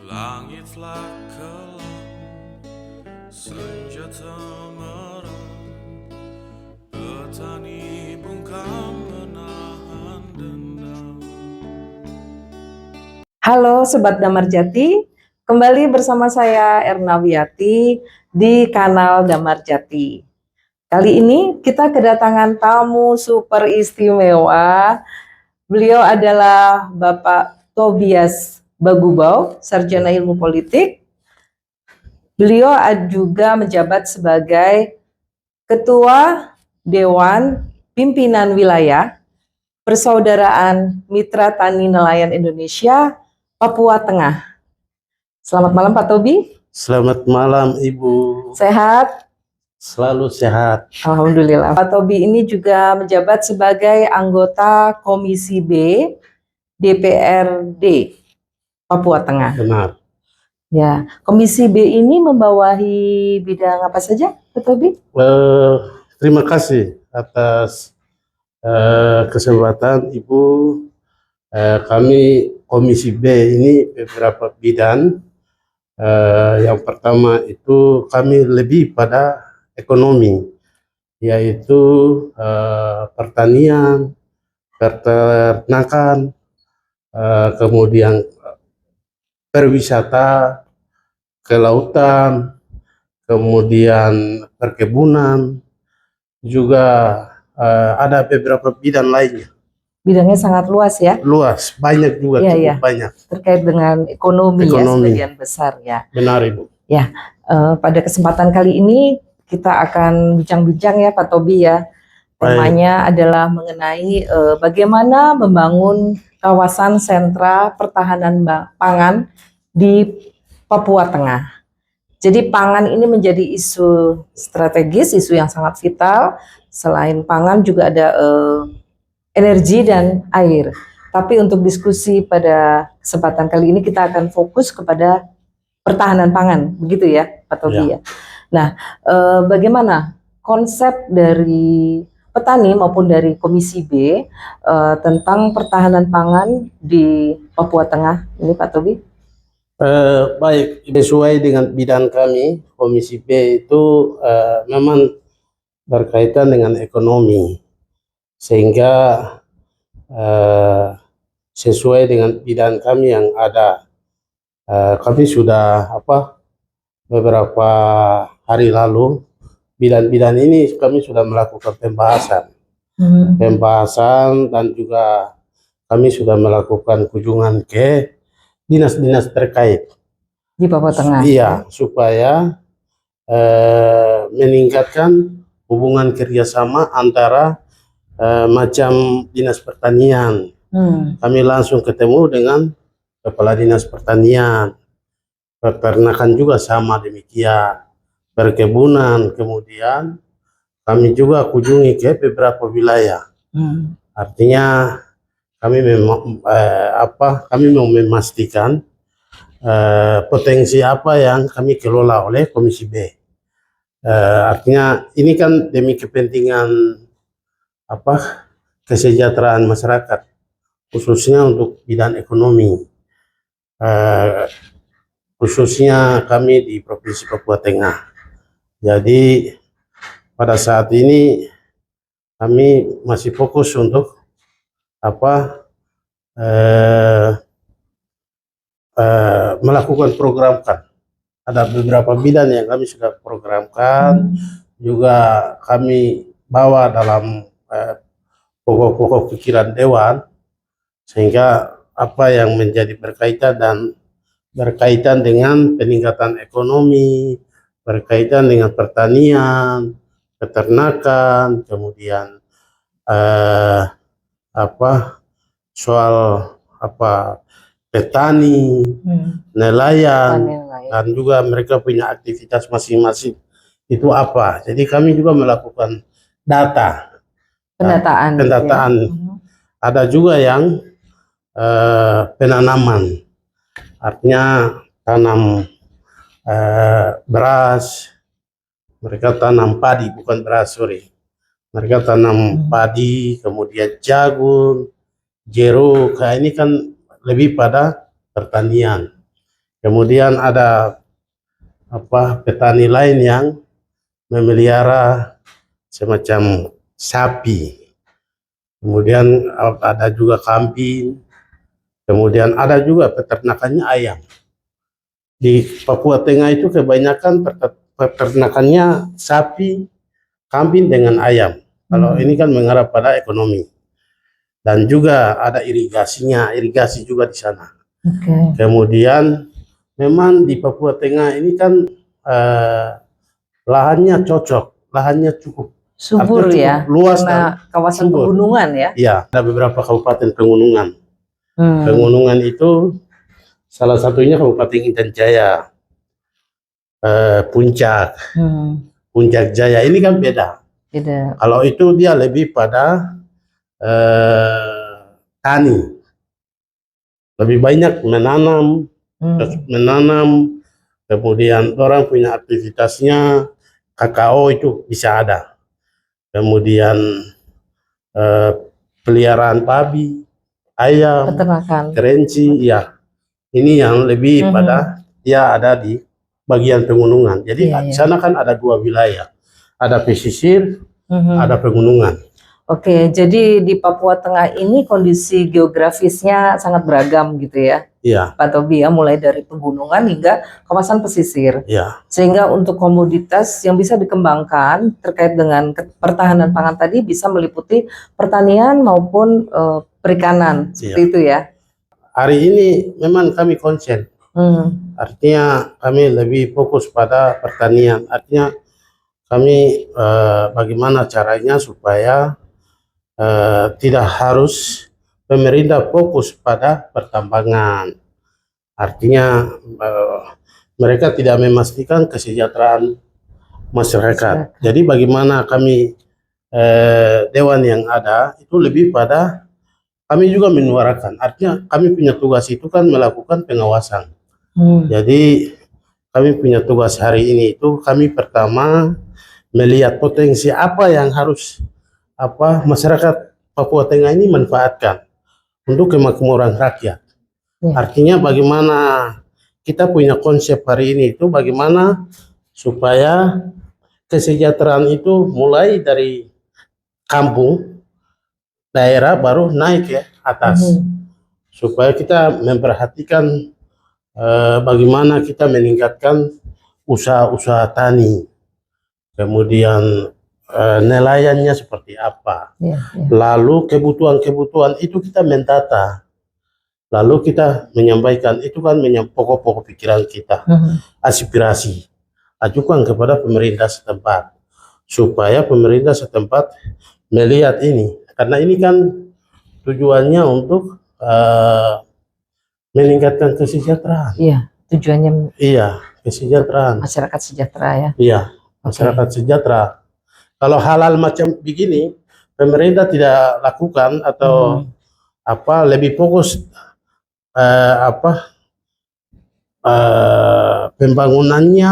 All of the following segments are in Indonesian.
Langitlah kelam, senjata merah, petani bungkam menahan dendam. Halo Sobat Damar Jati, kembali bersama saya Erna Wiyati di kanal Damar Jati. Kali ini kita kedatangan tamu super istimewa. Beliau adalah Bapak Tobias Bagubau, Sarjana Ilmu Politik. Beliau juga menjabat sebagai Ketua Dewan Pimpinan Wilayah Persaudaraan Mitra Tani Nelayan Indonesia, Papua Tengah. Selamat malam Pak Tobi. Selamat malam Ibu. Sehat? Selalu sehat. Alhamdulillah. Pak Tobi ini juga menjabat sebagai anggota Komisi B DPRD Papua Tengah. Benar. Ya, Komisi B ini membawahi bidang apa saja, Pak Tobi? Terima kasih atas kesempatan Ibu. Kami Komisi B ini beberapa bidang. Yang pertama itu kami lebih pada ekonomi, yaitu pertanian, peternakan, kemudian perwisata, kelautan, kemudian perkebunan, juga ada beberapa bidang lainnya. Bidangnya sangat luas ya? Luas, banyak juga, Iya, cukup iya. banyak. Terkait dengan ekonomi ya, sebagian besar ya. Benar Ibu. Ya, pada kesempatan kali ini kita akan bincang-bincang ya Pak Tobi ya. Temanya adalah mengenai bagaimana membangun kawasan sentra pertahanan pangan di Papua Tengah. Jadi pangan ini menjadi isu strategis, isu yang sangat vital. Selain pangan juga ada energi dan air. Tapi untuk diskusi pada kesempatan kali ini kita akan fokus kepada pertahanan pangan, begitu ya Pak Tobi ya. Nah, bagaimana konsep dari petani maupun dari Komisi B tentang pertahanan pangan di Papua Tengah ini Pak Tobi? Baik, sesuai dengan bidang kami, Komisi B itu memang berkaitan dengan ekonomi, sehingga sesuai dengan bidang kami yang ada. Kami sudah beberapa hari lalu bidang-bidang ini kami sudah melakukan pembahasan dan juga kami sudah melakukan kunjungan ke dinas-dinas terkait di Papua Tengah. Iya, supaya meningkatkan hubungan kerjasama antara macam dinas pertanian. Kami langsung ketemu dengan Kepala Dinas Pertanian, peternakan juga sama demikian, perkebunan, kemudian kami juga kunjungi ke beberapa wilayah. Artinya kami kami mau memastikan potensi apa yang kami kelola oleh Komisi B. Artinya ini kan demi kepentingan kesejahteraan masyarakat, khususnya untuk bidang ekonomi. Khususnya kami di Provinsi Papua Tengah. Jadi pada saat ini kami masih fokus untuk melakukan program kan. Ada beberapa bidang yang kami sudah programkan, juga kami bawa dalam pokok-pokok pikiran Dewan, sehingga apa yang menjadi berkaitan dengan peningkatan ekonomi, berkaitan dengan pertanian, peternakan, kemudian soal petani, nelayan, dan juga mereka punya aktivitas masing-masing itu apa. Jadi kami juga melakukan pendataan. Ya. Ada juga yang penanaman. Artinya tanam beras, mereka tanam padi, bukan beras, sorry. Mereka tanam padi, kemudian jagung, jeruk. Ini kan lebih pada pertanian. Kemudian ada petani lain yang memelihara semacam sapi. Kemudian ada juga kambing. Kemudian ada juga peternakannya ayam. Di Papua Tengah itu kebanyakan peternakannya sapi, kambing dengan ayam. Kalau ini kan mengarah pada ekonomi. Dan juga ada irigasinya, irigasi juga di sana. Kemudian memang di Papua Tengah ini kan lahannya cocok, lahannya cukup Subur cukup ya, luas karena dan kawasan subur. pegunungan ya. Iya, ada beberapa kabupaten pegunungan. Pegunungan itu salah satunya Kabupaten Intan Jaya, Puncak, Puncak Jaya. Ini kan beda. Kalau itu dia lebih pada tani, lebih banyak menanam, kemudian orang punya aktivitasnya kakao itu bisa ada, kemudian peliharaan babi, ayam, Peternakan. kerenci, ya ini yang lebih pada dia ada di bagian pegunungan. Jadi di sana kan ada dua wilayah, ada pesisir, ada pegunungan. Oke, jadi di Papua Tengah ini kondisi geografisnya sangat beragam gitu ya, Iya. Pak Tobi ya, mulai dari pegunungan hingga kawasan pesisir. Iya. Sehingga untuk komoditas yang bisa dikembangkan terkait dengan pertahanan pangan tadi bisa meliputi pertanian maupun perikanan, seperti itu ya. Hari ini memang kami konsen, artinya kami lebih fokus pada pertanian, artinya kami bagaimana caranya supaya tidak harus pemerintah fokus pada pertambangan, artinya mereka tidak memastikan kesejahteraan masyarakat. Jadi bagaimana kami dewan yang ada itu lebih pada kami juga menyuarakan, artinya kami punya tugas itu kan melakukan pengawasan. Jadi kami punya tugas hari ini itu kami pertama melihat potensi apa yang harus masyarakat Papua Tengah ini manfaatkan untuk kemakmuran rakyat. Artinya bagaimana kita punya konsep hari ini itu bagaimana supaya kesejahteraan itu mulai dari kampung, daerah baru naik ke atas. Supaya kita memperhatikan bagaimana kita meningkatkan usaha-usaha tani. Kemudian nelayannya seperti apa. Lalu kebutuhan-kebutuhan itu kita mendata. Lalu kita menyampaikan, itu kan pokok-pokok pikiran kita. Aspirasi. Ajukan kepada pemerintah setempat. Supaya pemerintah setempat melihat ini. Karena ini kan tujuannya untuk meningkatkan kesejahteraan. Iya, tujuannya. Iya, kesejahteraan. Masyarakat sejahtera ya. Iya, masyarakat sejahtera. Kalau hal-hal macam begini, pemerintah tidak lakukan atau lebih fokus pembangunannya,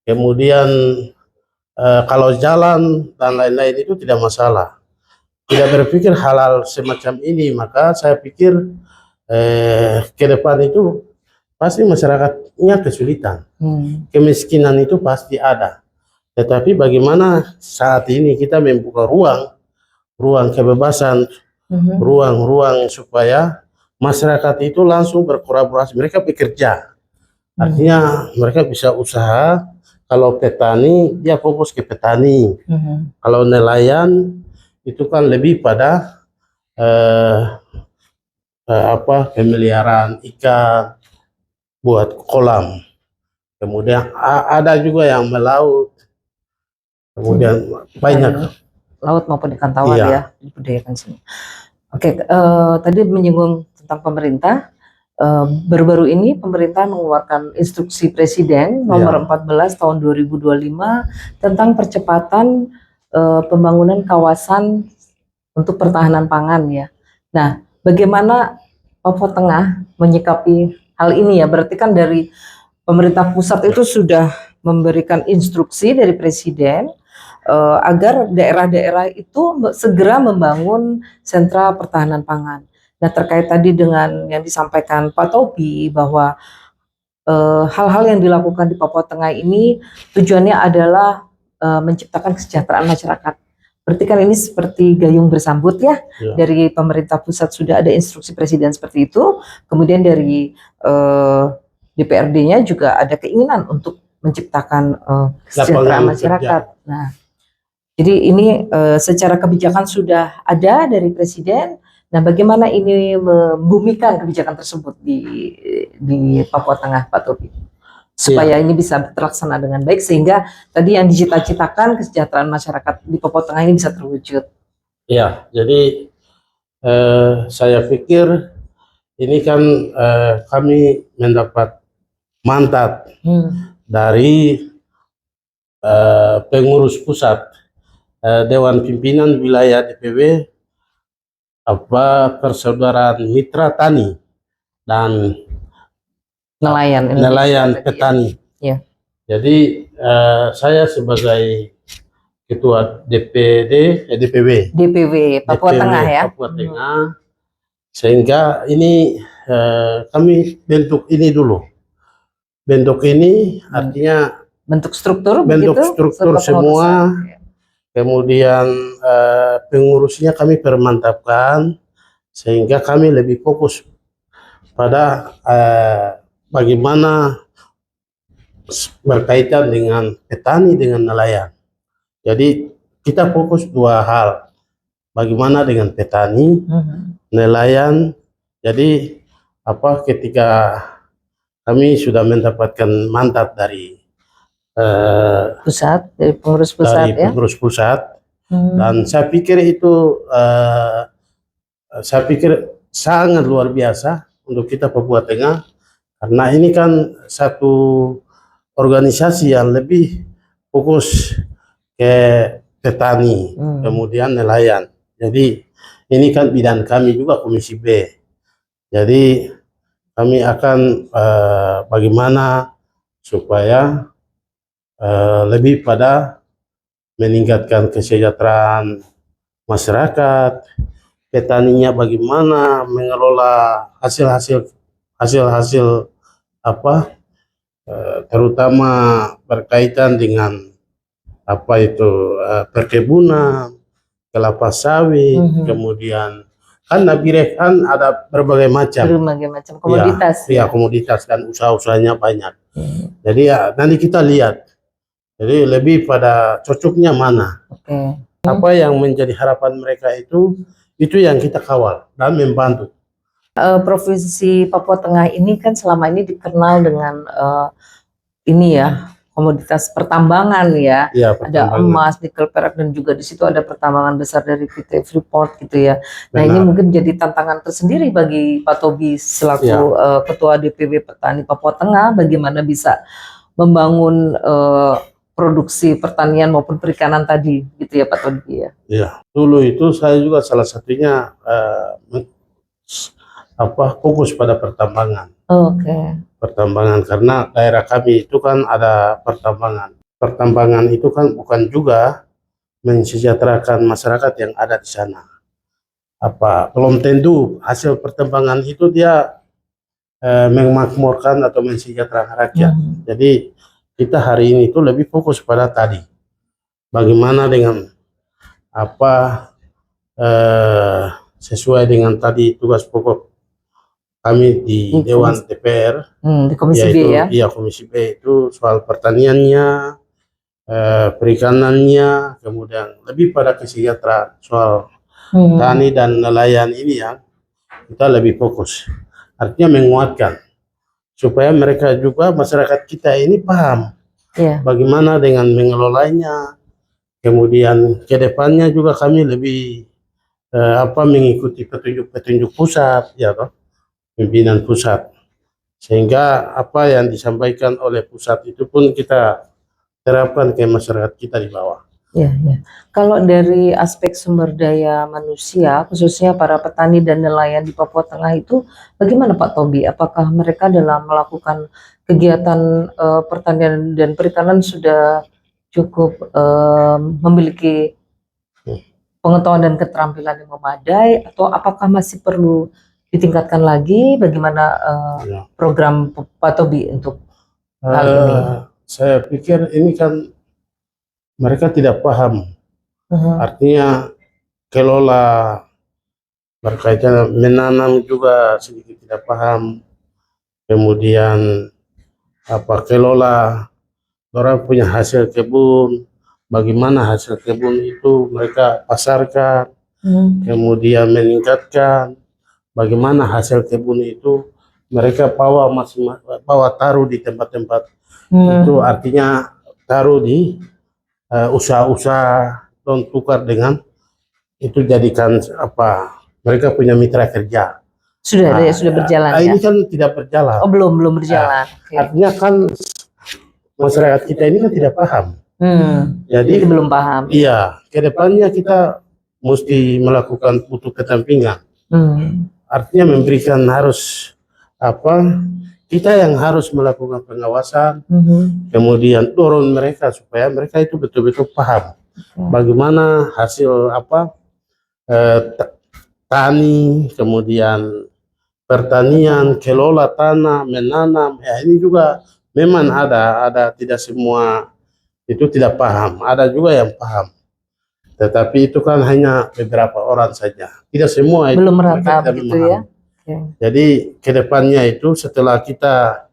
kemudian kalau jalan dan lain-lain itu tidak masalah. Tidak berpikir hal-hal semacam ini, maka saya pikir ke depan itu pasti masyarakatnya kesulitan. Kemiskinan itu pasti ada. Tetapi bagaimana saat ini kita membuka ruang kebebasan, ruang supaya masyarakat itu langsung berkolaborasi, mereka bekerja. Artinya mereka bisa usaha, kalau petani dia fokus ke petani. Kalau nelayan itu kan lebih pada pemeliharaan ikan buat kolam. Kemudian ada juga yang melaut. Kemudian banyak laut maupun ikan tawar ya dibudidayakan sini. Oke, tadi menyinggung tentang pemerintah. Baru-baru ini pemerintah mengeluarkan instruksi Presiden nomor 14 tahun 2025 tentang percepatan pembangunan kawasan untuk pertahanan pangan ya. Nah, bagaimana Papua Tengah menyikapi hal ini ya? Berarti kan dari pemerintah pusat itu sudah memberikan instruksi dari Presiden agar daerah-daerah itu segera membangun sentra pertahanan pangan. Nah, terkait tadi dengan yang disampaikan Pak Tobi bahwa hal-hal yang dilakukan di Papua Tengah ini tujuannya adalah menciptakan kesejahteraan masyarakat. Berarti kan ini seperti gayung bersambut ya, Ya. dari pemerintah pusat sudah ada instruksi presiden seperti itu, kemudian dari DPRD-nya juga ada keinginan untuk menciptakan kesejahteraan Lapangan masyarakat. Nah, jadi ini secara kebijakan sudah ada dari presiden. Nah, bagaimana ini membumikan kebijakan tersebut di Papua Tengah, Pak Tobi? Supaya ini bisa terlaksana dengan baik sehingga tadi yang dicita-citakan kesejahteraan masyarakat di Papua Tengah ini bisa terwujud. Ya, jadi saya pikir ini kan kami mendapat mandat dari pengurus pusat Dewan Pimpinan Wilayah DPW Persaudaraan Mitra Tani dan Nelayan Indonesia nelayan tadi ya. petani. Ya. Jadi saya sebagai ketua DPW Papua Tengah ya. Papua Tengah, sehingga ini kami bentuk ini dulu. Bentuk ini artinya Bentuk struktur bentuk begitu, struktur semua. Kemudian pengurusnya kami permantapkan sehingga kami lebih fokus pada bagaimana berkaitan dengan petani dengan nelayan. Jadi kita fokus dua hal, bagaimana dengan petani, nelayan. Jadi ketika kami sudah mendapatkan mandat dari pusat, dari pengurus pusat dari pengurus pusat, dan saya pikir itu sangat luar biasa untuk kita Papua Tengah, karena ini kan satu organisasi yang lebih fokus ke petani, kemudian nelayan. Jadi ini kan bidang kami juga Komisi B. Jadi kami akan bagaimana supaya lebih pada meningkatkan kesejahteraan masyarakat, petaninya bagaimana mengelola hasil-hasil terutama berkaitan dengan perkebunan, kelapa sawit, kemudian kan Nabire kan ada berbagai macam komoditas ya, komoditas dan usaha-usahanya banyak. Jadi nanti kita lihat. Jadi lebih pada cocoknya mana. Apa yang menjadi harapan mereka itu yang kita kawal dan membantu. Provinsi Papua Tengah ini kan selama ini dikenal dengan komoditas pertambangan ya. Ada emas, nikel, perak, dan juga di situ ada pertambangan besar dari PT Freeport gitu ya. Nah, ini mungkin jadi tantangan tersendiri bagi Pak Tobi selaku Ketua DPW Petani Papua Tengah, bagaimana bisa membangun produksi pertanian maupun perikanan tadi gitu ya Pak Tobi ya. Iya, dulu itu saya juga salah satunya fokus pada pertambangan. Pertambangan, karena daerah kami itu kan ada pertambangan. Pertambangan itu kan bukan juga mensejahterakan masyarakat yang ada di sana. Belum tentu hasil pertambangan itu dia memakmurkan atau mensejahterakan rakyat. Jadi kita hari ini itu lebih fokus pada tadi, bagaimana dengan sesuai dengan tadi tugas pokok kami di Dewan DPR, di Komisi B ya. Iya, Komisi B itu soal pertaniannya, perikanannya, kemudian lebih pada kesejahteraan soal tani dan nelayan ini yang kita lebih fokus. Artinya menguatkan supaya mereka juga masyarakat kita ini paham bagaimana dengan mengelolanya. Kemudian ke depannya juga kami lebih mengikuti petunjuk-petunjuk pusat ya toh, pimpinan pusat, sehingga apa yang disampaikan oleh pusat itu pun kita terapkan ke masyarakat kita di bawah. Ya. Kalau dari aspek sumber daya manusia, khususnya para petani dan nelayan di Papua Tengah itu, bagaimana Pak Tobi? Apakah mereka dalam melakukan kegiatan pertanian dan perikanan sudah cukup memiliki pengetahuan dan keterampilan yang memadai, atau apakah masih perlu ditingkatkan lagi. Bagaimana Ya. program Pak Tobi untuk hal ini? Saya pikir ini kan mereka tidak paham. Artinya kelola berkaitan menanam juga sedikit tidak paham. Kemudian kelola orang punya hasil kebun, bagaimana hasil kebun itu mereka pasarkan, kemudian meningkatkan, bagaimana hasil kebun itu mereka bawa taruh di tempat-tempat itu, artinya taruh di usaha-usaha dan tukar dengan itu, jadikan mereka punya mitra kerja. Sudah ada ya, sudah berjalan ya? Ini kan tidak berjalan. Oh, belum berjalan. Oke. Artinya kan masyarakat kita ini kan tidak paham. Jadi belum paham. Iya, kedepannya kita mesti melakukan butuh kedampingan. Artinya memberikan harus kita yang harus melakukan pengawasan, kemudian dorong mereka supaya mereka itu betul-betul paham bagaimana hasil tani, kemudian pertanian, kelola tanah, menanam. Ya, ini juga memang ada tidak semua itu tidak paham, ada juga yang paham. Tetapi itu kan hanya beberapa orang saja, tidak semua itu belum merata begitu ya. Jadi kedepannya itu setelah kita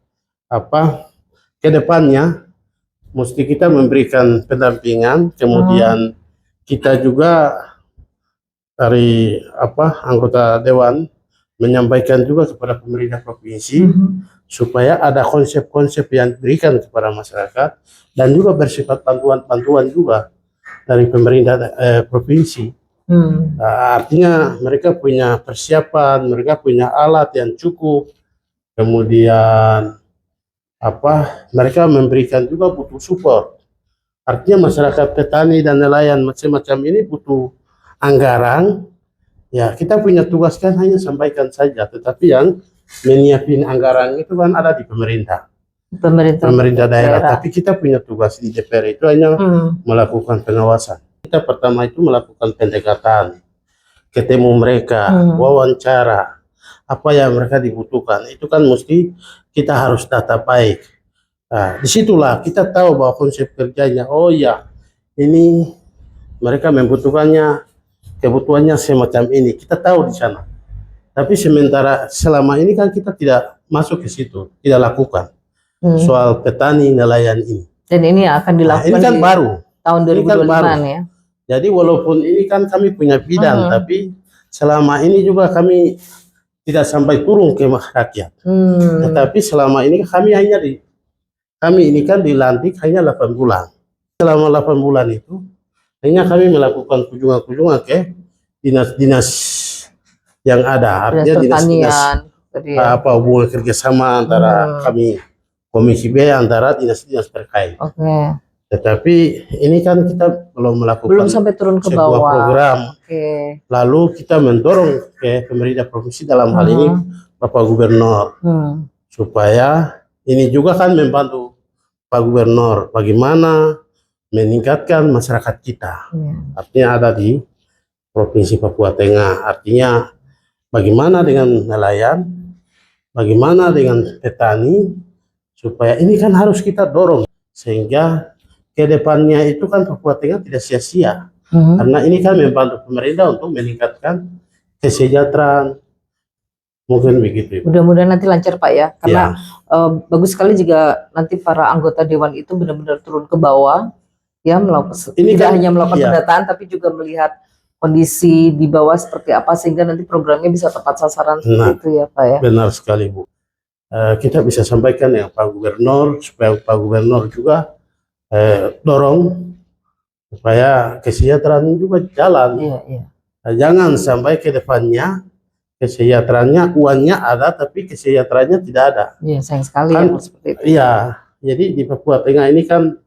kedepannya mesti kita memberikan pendampingan, kemudian kita juga dari anggota dewan menyampaikan juga kepada pemerintah provinsi supaya ada konsep-konsep yang diberikan kepada masyarakat dan juga bersifat bantuan juga dari pemerintah provinsi. Artinya mereka punya persiapan, mereka punya alat yang cukup, kemudian mereka memberikan juga butuh support. Artinya masyarakat petani dan nelayan macam-macam ini butuh anggaran. Ya, kita punya tugas kan hanya sampaikan saja, tetapi yang menyiapin anggaran itu kan ada di pemerintah daerah. Tapi kita punya tugas di DPR itu hanya melakukan pengawasan. Kita pertama itu melakukan pendekatan, ketemu mereka, wawancara, apa yang mereka dibutuhkan. Itu kan mesti kita harus data baik. Nah, disitulah kita tahu bahwa konsep kerjanya, oh ya, ini mereka membutuhkannya, kebutuhannya semacam ini, kita tahu di sana. Tapi sementara selama ini kan kita tidak masuk ke situ, tidak lakukan soal petani nelayan ini. Dan ini akan dilakukan ini kan baru tahun 2025 ya. Jadi walaupun ini kan kami punya bidang, tapi selama ini juga kami tidak sampai turun ke rakyat. Tetapi selama ini kami ini kan dilantik hanya 8 bulan. Selama 8 bulan itu hanya kami melakukan kunjungan-kunjungan ke dinas-dinas yang ada, artinya dinas-dinas hubungan kerjasama antara kami Komisi B antara dinas-dinas terkait. Tetapi ini kan kita belum melakukan sampai turun ke sebuah bawah program. Lalu kita mendorong ke pemerintah provinsi dalam hal ini Bapak Gubernur supaya ini juga kan membantu Pak Gubernur bagaimana meningkatkan masyarakat kita. Artinya ada di Provinsi Papua Tengah. Artinya bagaimana dengan nelayan, bagaimana dengan petani, supaya ini kan harus kita dorong sehingga kedepannya itu kan Papua Tengah tidak sia-sia. Karena ini kan membantu pemerintah untuk meningkatkan kesejahteraan. Mungkin begitu. Mudah-mudahan nanti lancar Pak ya, karena bagus sekali jika nanti para anggota dewan itu benar-benar turun ke bawah, ya tidak hanya melakukan pendataan, tapi juga melihat kondisi di bawah seperti apa sehingga nanti programnya bisa tepat sasaran seperti itu ya Pak ya. Benar sekali Bu. Kita bisa sampaikan ya Pak Gubernur supaya Pak Gubernur juga dorong supaya kesejahteraan juga jalan. Jangan sampai ke depannya kesejahteraannya, uangnya ada tapi kesejahteraannya tidak ada. Iya, sayang sekali kan, ya seperti itu. Iya, jadi di Papua Tengah ini kan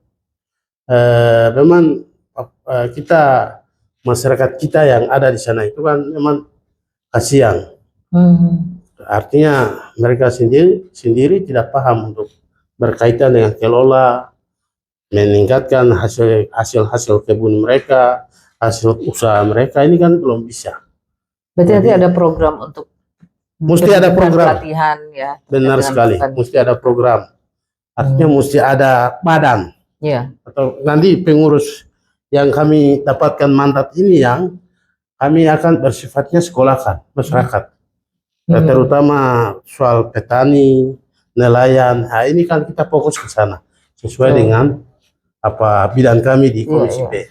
memang kita masyarakat kita yang ada di sana itu kan memang kasihan. Artinya mereka sendiri tidak paham untuk berkaitan dengan kelola, meningkatkan hasil kebun mereka, hasil usaha mereka, ini kan belum bisa. Berarti nanti ada program untuk Mesti ada diberikan program. pelatihan ya. Benar dengan sekali, petani. mesti ada program. Artinya mesti ada badan Ya. atau nanti pengurus yang kami dapatkan mandat ini yang kami akan bersifatnya sekolahkan masyarakat. Terutama soal petani, nelayan. Nah, ini kan kita fokus ke sana sesuai dengan apa bidang kami di Komisi B.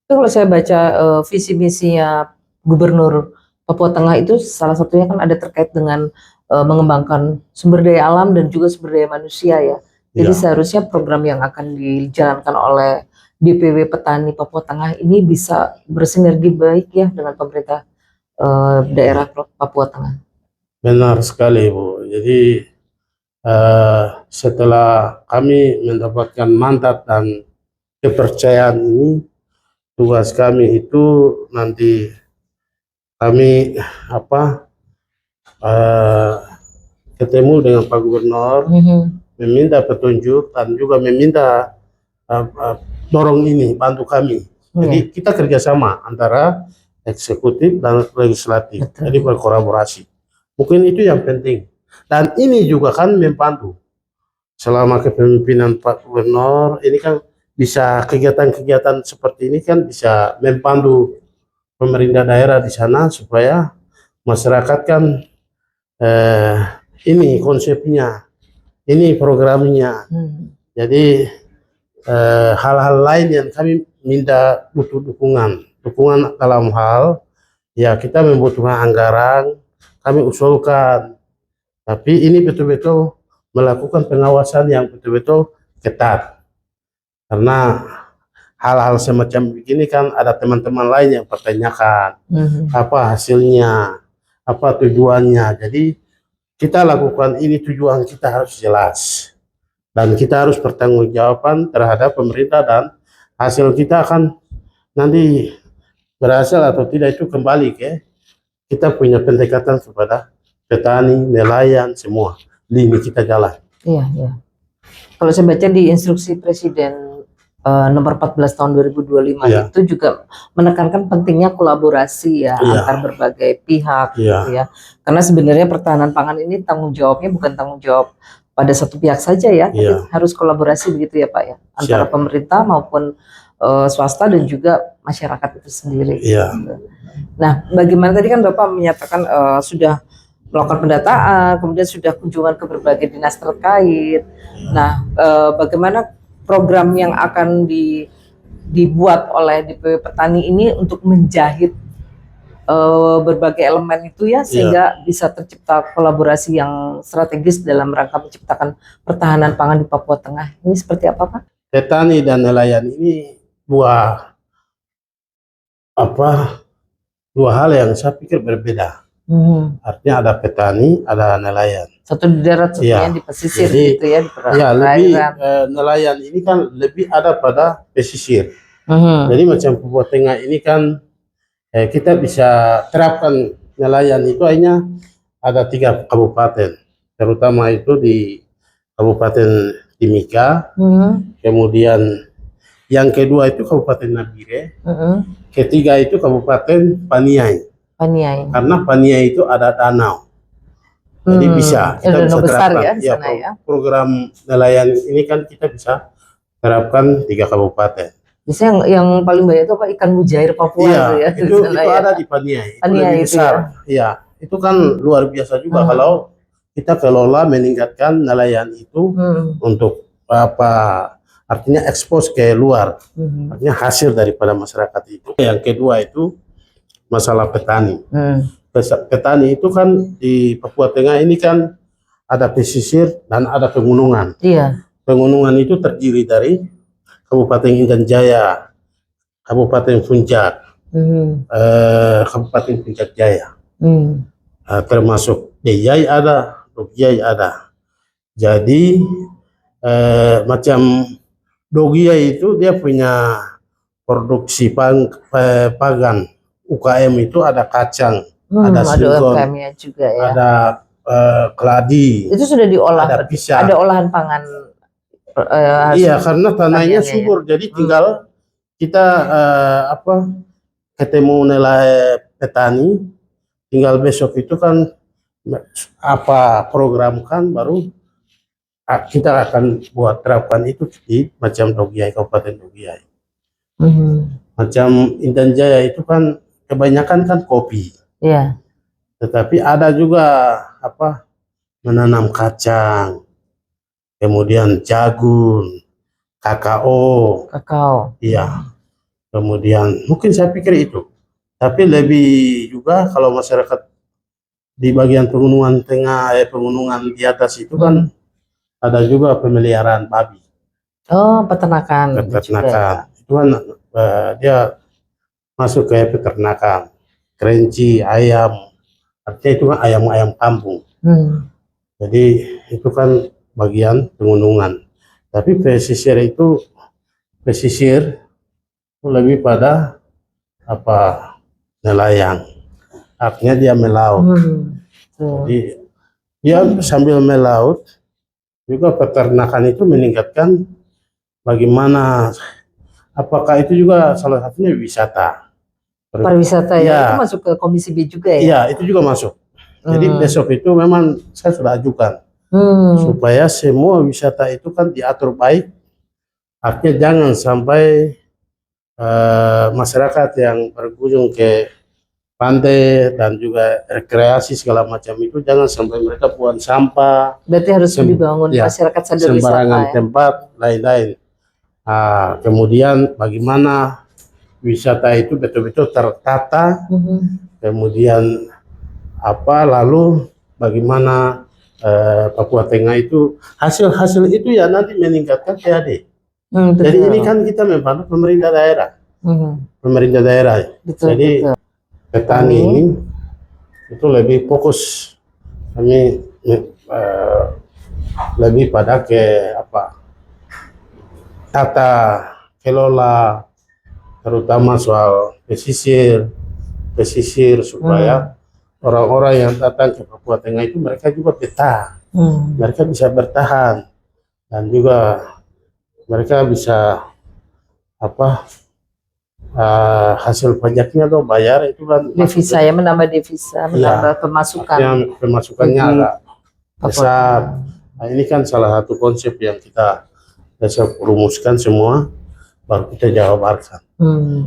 Itu kalau saya baca visi misinya Gubernur Papua Tengah itu salah satunya kan ada terkait dengan mengembangkan sumber daya alam dan juga sumber daya manusia ya. Jadi seharusnya program yang akan dijalankan oleh DPW Petani Papua Tengah ini bisa bersinergi baik ya dengan pemerintah daerah Papua Tengah. Benar sekali, Bu. Jadi setelah kami mendapatkan mandat dan kepercayaan ini, tugas kami itu nanti kami ketemu dengan Pak Gubernur, meminta petunjuk dan juga meminta dorong ini, bantu kami. Jadi kita kerjasama antara eksekutif dan legislatif. Betul. Jadi berkolaborasi. Mungkin itu yang penting. Dan ini juga kan membantu selama kepemimpinan Pak Gubernur ini kan bisa kegiatan-kegiatan seperti ini kan bisa membantu pemerintah daerah di sana supaya masyarakat kan ini konsepnya, ini programnya. Jadi hal-hal lain yang kami minta butuh dukungan dalam hal ya kita membutuhkan anggaran, kami usulkan. Tapi ini betul-betul melakukan pengawasan yang betul-betul ketat. Karena hal-hal semacam begini kan ada teman-teman lain yang pertanyakan apa hasilnya, apa tujuannya. Jadi kita lakukan ini tujuan kita harus jelas. Dan kita harus bertanggungjawaban terhadap pemerintah dan hasil kita akan nanti berhasil atau tidak itu kembali ke kita punya pendekatan kepada petani, nelayan, semua lini kita jalan. Iya, iya. Kalau saya baca di instruksi Presiden nomor 14 tahun 2025 itu juga menekankan pentingnya kolaborasi ya antar berbagai pihak gitu ya. Karena sebenarnya pertahanan pangan ini tanggung jawabnya bukan tanggung jawab pada satu pihak saja ya, tapi harus kolaborasi begitu ya Pak ya, antara pemerintah maupun swasta dan juga masyarakat itu sendiri. Nah, bagaimana tadi kan Bapak menyatakan sudah melakukan pendataan, kemudian sudah kunjungan ke berbagai dinas terkait. Nah, bagaimana program yang akan dibuat oleh DPW Petani ini untuk menjahit berbagai elemen itu ya, sehingga bisa tercipta kolaborasi yang strategis dalam rangka menciptakan pertahanan pangan di Papua Tengah. Ini seperti apa Pak? Petani dan nelayan ini dua hal yang saya pikir berbeda. Artinya ada petani, ada nelayan. Satu di darat, satunya di pesisir. Jadi, gitu ya, di lebih nelayan ini kan lebih ada pada pesisir. Jadi macam Papua Tengah ini kan kita bisa terapkan nelayan itu hanya ada 3 kabupaten, terutama itu di Kabupaten Timika, kemudian yang kedua itu Kabupaten Nabire, ketiga itu Kabupaten Paniai. Karena Paniai itu ada danau, jadi bisa kita bisa terapkan ya, program nelayan ini kan kita bisa terapkan 3 kabupaten. Biasanya yang paling banyak itu apa, ikan mujair Papua itu ada di Paniai, itu lebih besar. Itu kan luar biasa juga kalau kita kelola meningkatkan nelayan itu untuk artinya ekspos ke luar, artinya hasil daripada masyarakat itu. Yang kedua itu masalah petani. Petani itu kan di Papua Tengah ini kan ada pesisir dan ada pegunungan. Pegunungan itu terdiri dari Kabupaten Intan Jaya, Kabupaten Puncak, Kabupaten Puncak Jaya, termasuk Dejai ada, Dogiai ada. Jadi macam Dogiai itu dia punya produksi pagan. UKM itu ada kacang, ada singkong, ada keladi. Itu sudah diolah, ada pisang. Ada olahan pangan. Iya, karena tanahnya subur, jadi tinggal kita ketemu nelayan petani, tinggal besok itu kan apa programkan, baru kita akan buat terapkan itu di macam Dogiai, Kabupaten Dogiai. Macam Intan Jaya itu kan kebanyakan kan kopi. Iya. Tetapi ada juga apa, menanam kacang, kemudian jagung, kakao. Kakao. Iya. Kemudian mungkin saya pikir itu. Tapi lebih juga kalau masyarakat di bagian pegunungan tengah, pegunungan di atas itu kan ada juga pemeliharaan babi. Oh, peternakan. Peternakan. Itu kan dia masuk ke peternakan. Kelinci, ayam. Artinya itu kan ayam-ayam kampung. Jadi itu kan bagian pegunungan. Tapi pesisir itu lebih pada apa, nelayan. Artinya dia melaut. Jadi dia sambil melaut juga peternakan itu meningkatkan bagaimana, apakah itu juga salah satunya wisata. Pariwisata Ya. Itu masuk ke Komisi B juga ya? Iya, itu juga masuk. Jadi besok itu memang saya sudah ajukan supaya semua wisata itu kan diatur baik. Artinya jangan sampai masyarakat yang berkunjung ke pantai dan juga rekreasi segala macam itu jangan sampai mereka buang sampah. Berarti harus dibangun masyarakat sadar wisata sembarangan ya? tempat lain-lain. Kemudian bagaimana wisata itu betul-betul tertata. Kemudian lalu bagaimana Papua Tengah itu hasil itu ya nanti meningkatkan PAD. Jadi ini kan kita membantu pemerintah daerah. Pemerintah daerah. Jadi petani ini itu lebih fokus, kami lebih pada ke tata kelola, terutama soal pesisir supaya orang-orang yang datang ke Papua Tengah itu mereka juga betah, mereka bisa bertahan, dan juga mereka bisa hasil pajaknya atau bayar itu kan devisa ya, menambah devisa, menambah pemasukan. Pemasukannya agak besar. Nah, ini kan salah satu konsep yang kita rumuskan semua, baru kita jabarkan.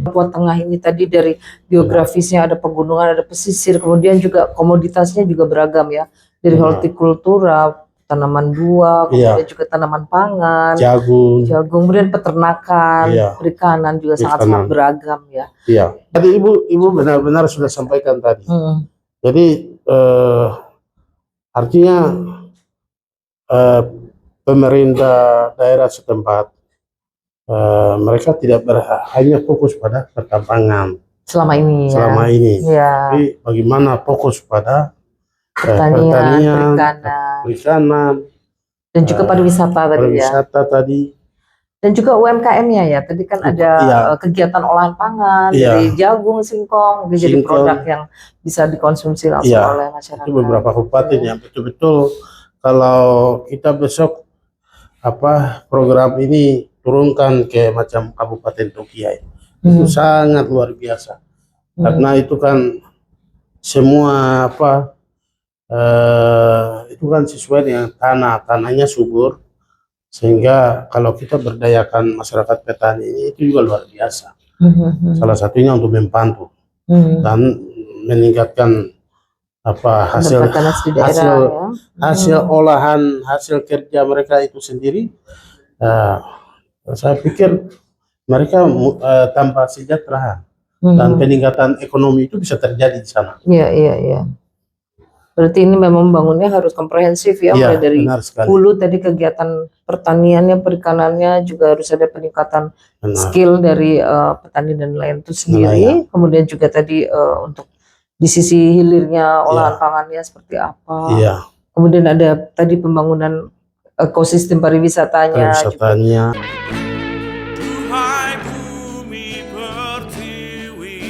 Papua Tengah ini tadi dari geografisnya ada pegunungan, ada pesisir, kemudian juga komoditasnya juga beragam ya, dari hortikultura, tanaman buah, kemudian juga tanaman pangan, jagung, kemudian peternakan, perikanan juga sangat beragam ya. Iya. Tadi ibu benar-benar sudah sampaikan tadi. Jadi artinya pemerintah daerah setempat mereka tidak hanya fokus pada pertambangan selama ini. Ya. Tapi bagaimana fokus pada pertanian, perikanan, dan juga pariwisata tadi. Dan juga UMKM-nya ya. Tadi kan ada kegiatan olahan pangan dari jagung, singkong, jadi produk yang bisa dikonsumsi langsung oleh masyarakat. Itu beberapa kabupaten yang betul-betul kalau kita besok program ini turunkan ke macam Kabupaten Dogiai, itu sangat luar biasa. Karena itu kan semua itu kan sesuai dengan tanahnya subur, sehingga kalau kita berdayakan masyarakat petani ini itu juga luar biasa. Salah satunya untuk membantu dan meningkatkan hasil olahan, hasil kerja mereka itu sendiri. Saya pikir mereka tambah sejahtera dan peningkatan ekonomi itu bisa terjadi di sana. Iya. Berarti ini memang membangunnya harus komprehensif ya, mulai dari hulu tadi kegiatan pertaniannya, perikanannya, juga harus ada peningkatan skill dari petani dan nelayan itu sendiri. Kemudian juga tadi untuk di sisi hilirnya olahan pangannya seperti apa. Kemudian ada tadi pembangunan ekosistem pariwisatanya. Duhai bumi pertiwi,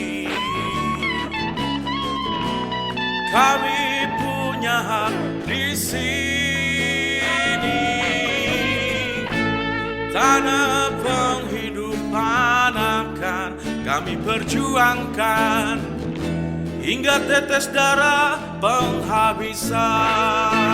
kami punya hak di sini. Tanah penghidupan akan kami perjuangkan hingga tetes darah penghabisan.